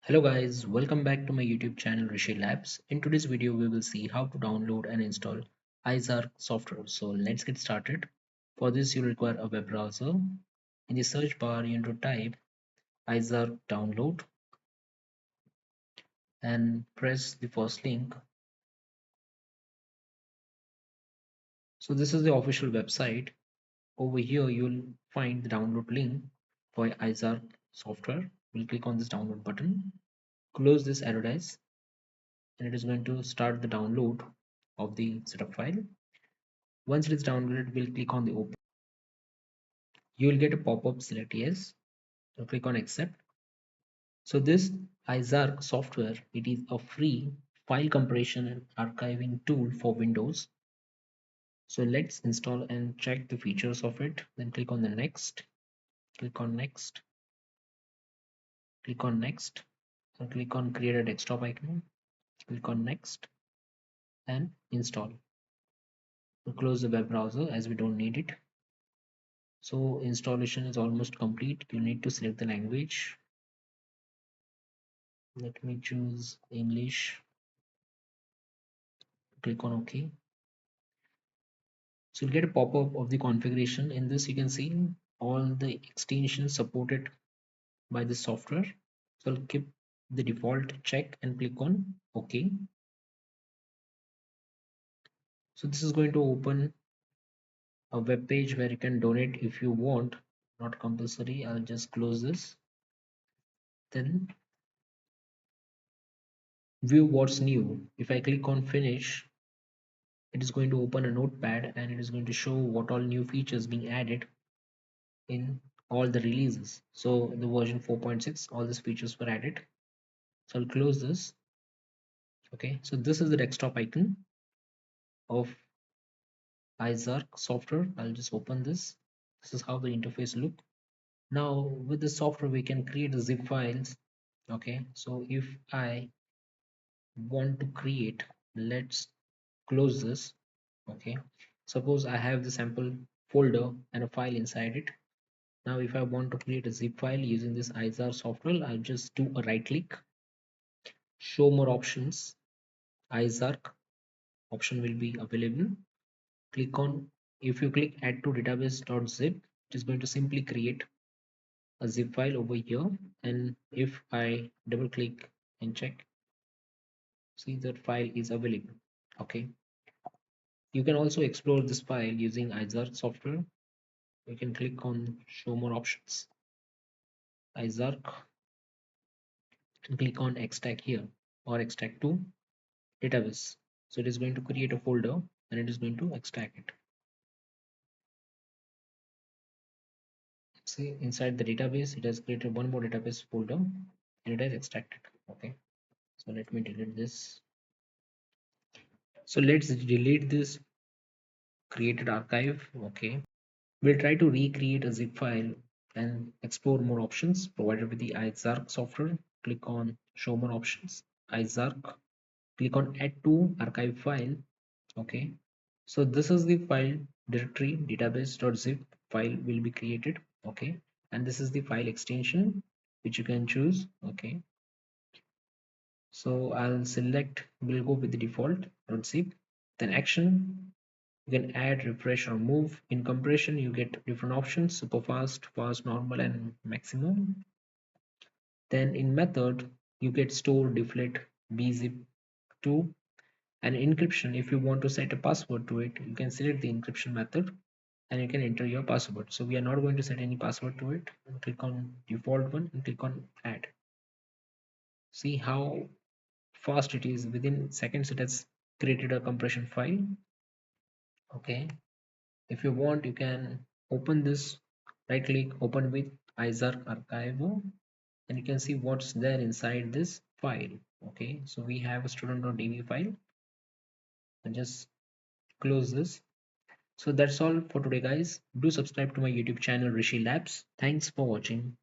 Hello guys, welcome back to my YouTube channel Rishi Labs. In today's video, we will see how to download and install IZArc software. So let's get started. For this, you require a web browser. In the search bar, you need to type IZArc download and press the first link. So this is the official website. Over here, you'll find the download link for IZArc software. We'll click on this download button, close this arrow dice, and it is going to start the download of the setup file. Once it is downloaded, we'll click on the open. You will get a pop-up, select yes, so click on accept. So this IZArc software, it is a free file compression and archiving tool for Windows. So let's install and check the features of it. Then click on the next, click on next, click on next, and click on create a desktop icon, click on next and install. So close the web browser as we don't need it. So installation is almost complete. You need to select the language. Let me choose English. Click on OK. So you'll get a pop-up of the configuration. In this, you can see all the extensions supported by the software. So I'll keep the default check and click on OK. So this is going to open a web page where you can donate if you want, not compulsory. I'll just close this. Then view what's new. If I click on finish, it is going to open a notepad and it is going to show what all new features being added in all the releases. So the version 4.6, all these features were added. So I'll close this. Okay, so this is the desktop icon of IZArc software. I'll just open this. This is how the interface look. Now with the software we can create zip files. Okay, so if I want to create, let's close this. Okay, suppose I have the sample folder and a file inside it. Now if I want to create a zip file using this IZArc software, I'll just do a right click, show more options. IZArc option will be available. Click on, if you click add to database.zip, it is going to simply create a zip file over here. And if I double click and check, see that file is available. Okay, you can also explore this file using IZArc software. You can click on show more options, IZArc, and click on extract here or extract to database. So it is going to create a folder and it is going to extract it. See, inside the database it has created one more database folder and it has extracted. Okay, so let me delete this. So let's delete this created archive. Okay, we'll try to recreate a zip file and explore more options provided with the IZArc software. Click on show more options, IZArc, click on add to archive file. Okay, so this is the file directory, database.zip file will be created. Okay, and this is the file extension which you can choose. Okay, so I'll select, we'll go with the default .zip. Then action, you can add, refresh or move. In compression you get different options: super fast, fast, normal and maximum. Then in method you get store, deflate, bzip 2. And encryption, if you want to set a password to it, you can select the encryption method and you can enter your password. So we are not going to set any password to it. Click on default one and click on add. See how fast it is. Within seconds it has created a compression file. Okay, if you want you can open this, right click, open with IZArc archive, and you can see what's there inside this file. Okay, so we have a student.db file and just close this. So that's all for today guys. Do subscribe to my YouTube channel Rishi Labs. Thanks for watching.